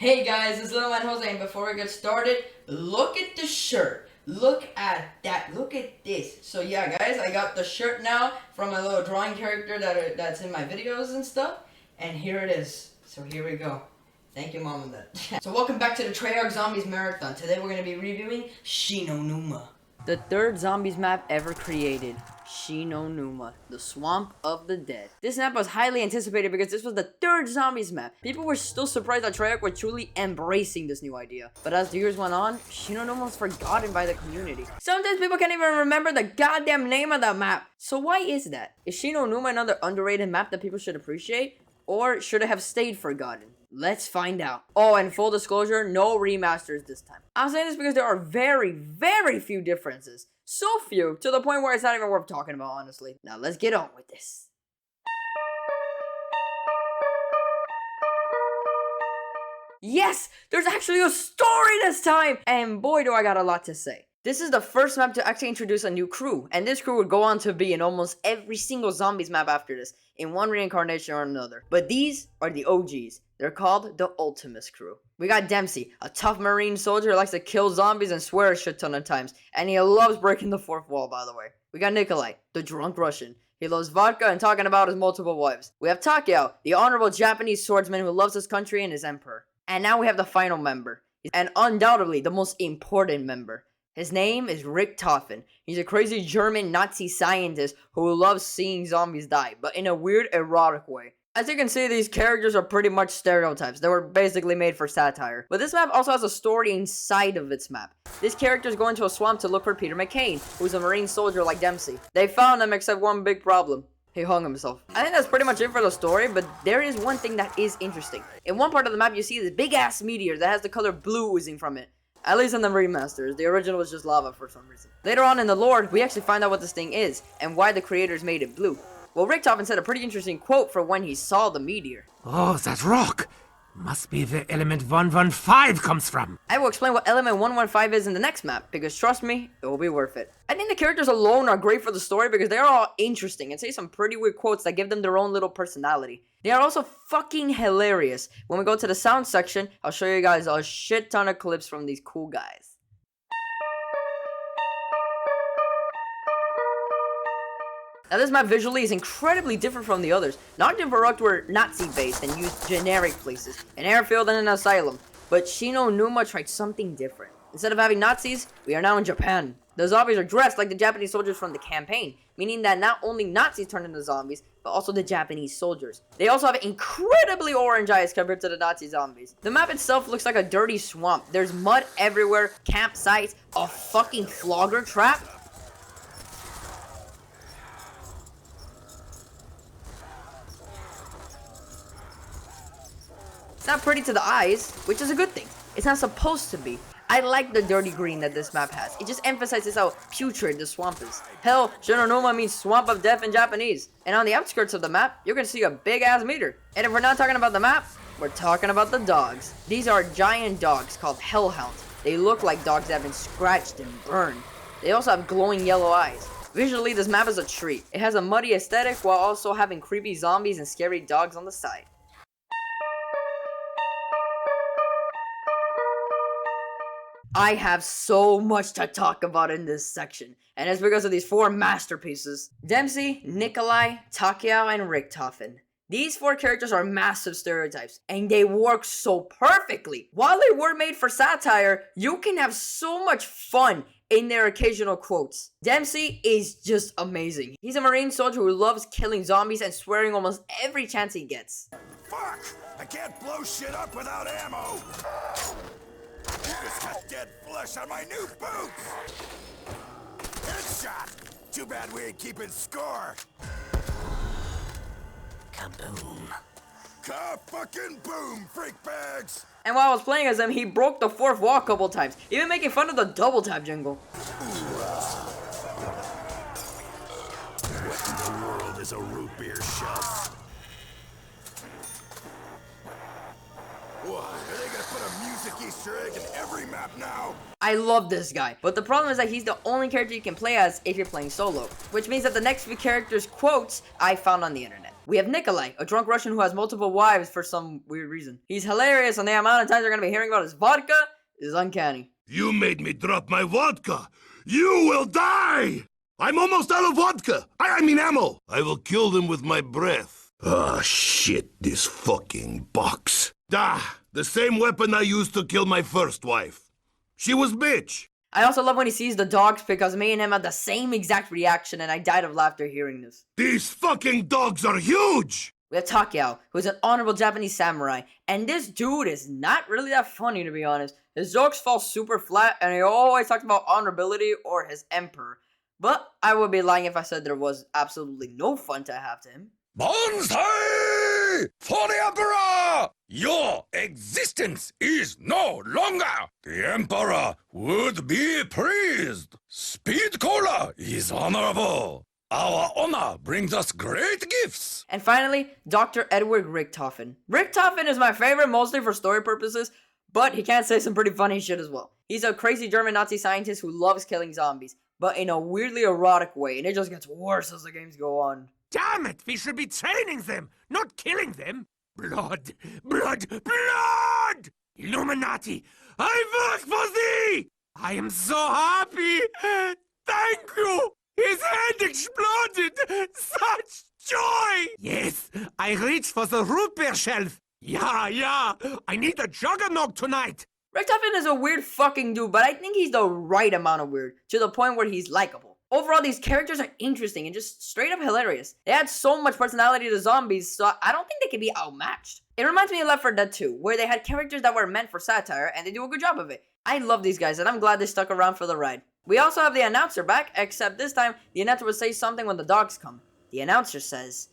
Hey guys, it's Little Man Jose, and before we get started, look at the shirt. Look at that. Look at this. So yeah, guys, I got the shirt now from a little drawing character that's in my videos and stuff. And here it is. So here we go. Thank you, Mom and Dad. So welcome back to the Treyarch Zombies Marathon. Today we're going to be reviewing Numa. The third zombies map ever created. Numa, the Swamp of the Dead. This map was highly anticipated because this was the third zombies map. People were still surprised that Treyarch were truly embracing this new idea. But as the years went on, Numa was forgotten by the community. Sometimes people can't even remember the goddamn name of the map. So why is that? Is Numa another underrated map that people should appreciate? Or should it have stayed forgotten? Let's find out. Oh, and full disclosure, no remasters this time. I'm saying this because there are very, very few differences. So few, to the point where it's not even worth talking about, honestly. Now, let's get on with this. Yes! There's actually a story this time! And boy, do I got a lot to say. This is the first map to actually introduce a new crew, and this crew would go on to be in almost every single zombies map after this, in one reincarnation or another. But these are the OGs. They're called the Ultimus crew. We got Dempsey, a tough marine soldier who likes to kill zombies and swear a shit ton of times, and he loves breaking the fourth wall, by the way. We got Nikolai, the drunk Russian. He loves vodka and talking about his multiple wives. We have Takeo, the honorable Japanese swordsman who loves his country and his emperor. And now we have the final member, and undoubtedly the most important member. His name is Richtofen. He's a crazy German Nazi scientist who loves seeing zombies die, but in a weird, erotic way. As you can see, these characters are pretty much stereotypes. They were basically made for satire. But this map also has a story inside of its map. This character is going to a swamp to look for Peter McCain, who's a marine soldier like Dempsey. They found him except one big problem. He hung himself. I think that's pretty much it for the story, but there is one thing that is interesting. In one part of the map, you see this big-ass meteor that has the color blue oozing from it. At least in the remasters. The original was just lava for some reason. Later on in the lore, we actually find out what this thing is, and why the creators made it blue. Well, Richtofen said a pretty interesting quote for when he saw the meteor. Oh, that rock! Must be where element 115 comes from. I will explain what element 115 is in the next map, because trust me, it will be worth it. I think the characters alone are great for the story because they are all interesting and say some pretty weird quotes that give them their own little personality. They are also fucking hilarious. When we go to the sound section, I'll show you guys a shit ton of clips from these cool guys. Now this map visually is incredibly different from the others. Nogden and Varuk were Nazi-based and used generic places, an airfield and an asylum. But Numa tried something different. Instead of having Nazis, we are now in Japan. The zombies are dressed like the Japanese soldiers from the campaign, meaning that not only Nazis turn into zombies, but also the Japanese soldiers. They also have incredibly orange eyes compared to the Nazi zombies. The map itself looks like a dirty swamp. There's mud everywhere, campsites, a fucking flogger trap. It's not pretty to the eyes, which is a good thing. It's not supposed to be. I like the dirty green that this map has. It just emphasizes how putrid the swamp is. Hell, Numa means swamp of death in Japanese. And on the outskirts of the map, you can see a big ass meteor. And if we're not talking about the map, we're talking about the dogs. These are giant dogs called hellhounds. They look like dogs that have been scratched and burned. They also have glowing yellow eyes. Visually, this map is a treat. It has a muddy aesthetic while also having creepy zombies and scary dogs on the side. I have so much to talk about in this section, and it's because of these four masterpieces. Dempsey, Nikolai, Takeo, and Richtofen. These four characters are massive stereotypes, and they work so perfectly. While they were made for satire, you can have so much fun in their occasional quotes. Dempsey is just amazing. He's a marine soldier who loves killing zombies and swearing almost every chance he gets. Fuck! I can't blow shit up without ammo! You just got dead flesh on my new boots! Headshot! Too bad we ain't keeping score! Kaboom. Ka-fucking-boom, freak bags! And while I was playing as him, he broke the fourth wall a couple times, even making fun of the double tap jingle. What in the world is a root beer shove? What? Are they gonna put a music Easter egg in every map now? I love this guy, but the problem is that he's the only character you can play as if you're playing solo, which means that the next few characters' quotes I found on the internet. We have Nikolai, a drunk Russian who has multiple wives for some weird reason. He's hilarious, and the amount of times you're gonna be hearing about his vodka is uncanny. You made me drop my vodka. You will die! I'm almost out of vodka. I mean ammo. I will kill them with my breath. Ah, shit, this fucking box. The same weapon I used to kill my first wife. She was bitch. I also love when he sees the dogs because me and him had the same exact reaction and I died of laughter hearing this. These fucking dogs are huge! We have Takyao, who's an honorable Japanese samurai, and this dude is not really that funny to be honest. His jokes fall super flat and he always talks about honorability or his emperor. But I would be lying if I said there was absolutely no fun to have to him. Bonsai! For the Emperor! Your existence is no longer. The Emperor would be praised. Speed Cola is honorable. Our honor brings us great gifts. And finally, Dr. Edward Richtofen. Richtofen is my favorite mostly for story purposes, but he can say some pretty funny shit as well. He's a crazy German Nazi scientist who loves killing zombies, but in a weirdly erotic way, and it just gets worse as the games go on. Damn it! We should be training them, not killing them! Blood! Blood! Blood! Illuminati! I work for thee! I am so happy! Thank you! His hand exploded! Such joy! Yes, I reached for the root beer shelf! Yeah, I need a juggernaut tonight! Richtofen is a weird fucking dude, but I think he's the right amount of weird, to the point where he's likable. Overall, these characters are interesting and just straight up hilarious. They add so much personality to zombies, so I don't think they can be outmatched. It reminds me of Left 4 Dead 2, where they had characters that were meant for satire, and they do a good job of it. I love these guys, and I'm glad they stuck around for the ride. We also have the announcer back, except this time, the announcer would say something when the dogs come. The announcer says...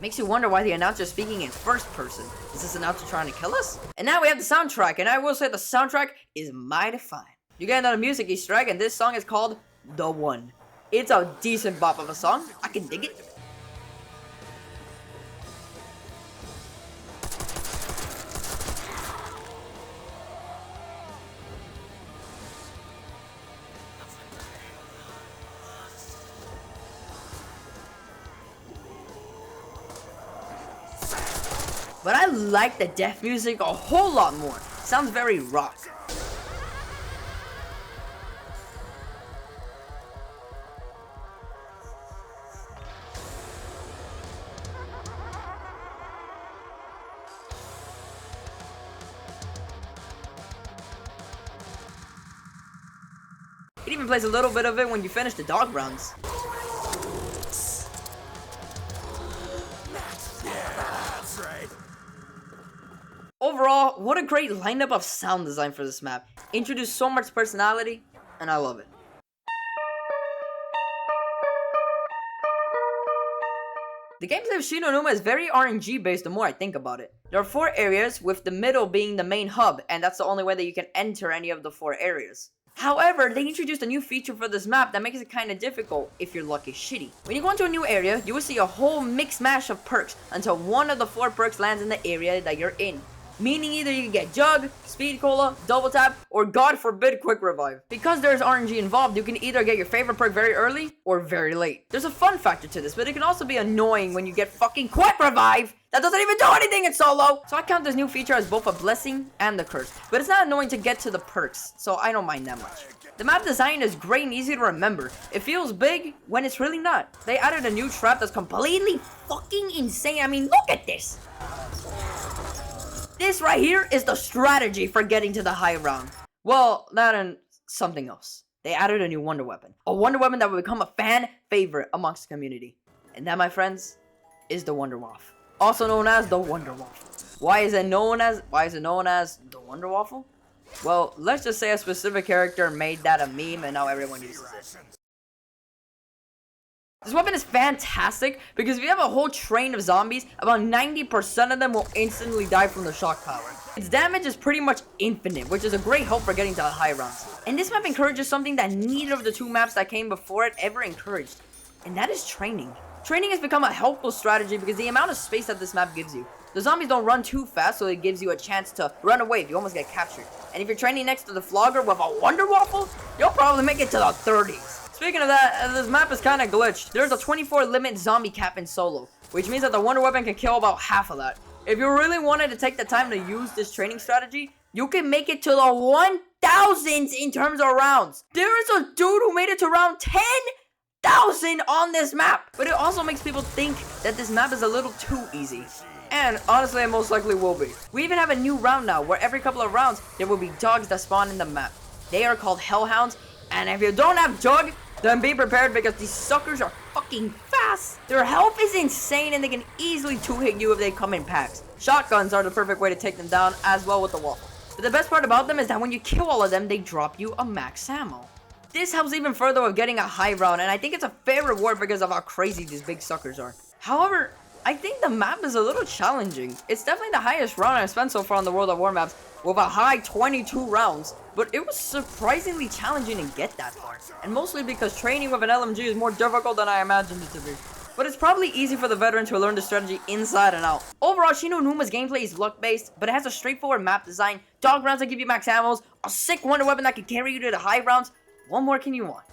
Makes you wonder why the announcer's speaking in first person. Is this announcer trying to kill us? And now we have the soundtrack, and I will say the soundtrack is mighty fine. You get another music Easter egg, and this song is called The One. It's a decent bop of a song. I can dig it. But I like the death music a whole lot more. Sounds very rock. It even plays a little bit of it when you finish the dog rounds. Overall, what a great lineup of sound design for this map. Introduced so much personality, and I love it. The gameplay of Shi no Numa is very RNG based the more I think about it. There are 4 areas, with the middle being the main hub, and that's the only way that you can enter any of the 4 areas. However, they introduced a new feature for this map that makes it kinda difficult if your luck is shitty. When you go into a new area, you will see a whole mix mash of perks until one of the 4 perks lands in the area that you're in. Meaning either you can get Jug, Speed Cola, Double Tap, or God forbid Quick Revive. Because there's RNG involved, you can either get your favorite perk very early or very late. There's a fun factor to this, but it can also be annoying when you get fucking Quick Revive that doesn't even do anything in solo. So I count this new feature as both a blessing and a curse. But it's not annoying to get to the perks, so I don't mind that much. The map design is great and easy to remember. It feels big when it's really not. They added a new trap that's completely fucking insane. I mean, look at this. This right here is the strategy for getting to the high round. Well, that and something else. They added a new wonder weapon. A wonder weapon that will become a fan favorite amongst the community. And that, my friends, is the Wonder Waffle. Also known as the Wonder Waffle. Why is it known as the Wonder Waffle? Well, let's just say a specific character made that a meme and now everyone uses it. This weapon is fantastic because if you have a whole train of zombies, about 90% of them will instantly die from the shock power. Its damage is pretty much infinite, which is a great help for getting to the high rounds. And this map encourages something that neither of the 2 maps that came before it ever encouraged, and that is training. Training has become a helpful strategy because the amount of space that this map gives you. The zombies don't run too fast, so it gives you a chance to run away if you almost get captured. And if you're training next to the flogger with a Wonder Waffle, you'll probably make it to the 30s. Speaking of that, this map is kind of glitched. There's a 24 limit zombie cap in solo, which means that the wonder weapon can kill about half of that. If you really wanted to take the time to use this training strategy, you can make it to the 1000s in terms of rounds. There is a dude who made it to round 10,000 on this map. But it also makes people think that this map is a little too easy. And honestly, it most likely will be. We even have a new round now, where every couple of rounds, there will be dogs that spawn in the map. They are called hellhounds, and if you don't have dog, then be prepared because these suckers are fucking fast. Their health is insane and they can easily two-hit you if they come in packs. Shotguns are the perfect way to take them down as well with the waffle. But the best part about them is that when you kill all of them, they drop you a max ammo. This helps even further with getting a high round, and I think it's a fair reward because of how crazy these big suckers are. However, I think the map is a little challenging. It's definitely the highest round I've spent so far on the World of War maps, with a high 22 rounds, but it was surprisingly challenging to get that far, and mostly because training with an LMG is more difficult than I imagined it to be. But it's probably easy for the veteran to learn the strategy inside and out. Overall, Numa's gameplay is luck-based, but it has a straightforward map design, dog rounds that give you max ammos, a sick wonder weapon that can carry you to the high rounds. What more can you want?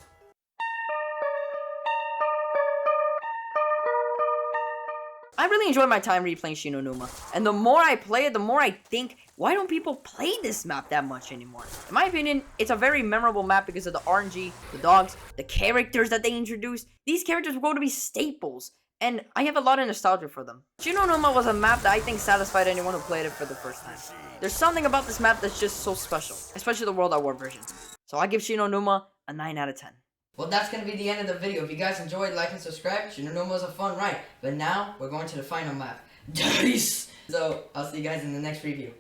I really enjoy my time replaying Numa, and the more I play it, the more I think, why don't people play this map that much anymore? In my opinion, it's a very memorable map because of the RNG, the dogs, the characters that they introduced. These characters will go to be staples, and I have a lot of nostalgia for them. Numa was a map that I think satisfied anyone who played it for the first time. There's something about this map that's just so special, especially the World at War version. So I give Numa a 9 out of 10. Well, that's going to be the end of the video. If you guys enjoyed, like and subscribe. Numa was a fun ride. But now, we're going to the final map. Dice! So, I'll see you guys in the next review.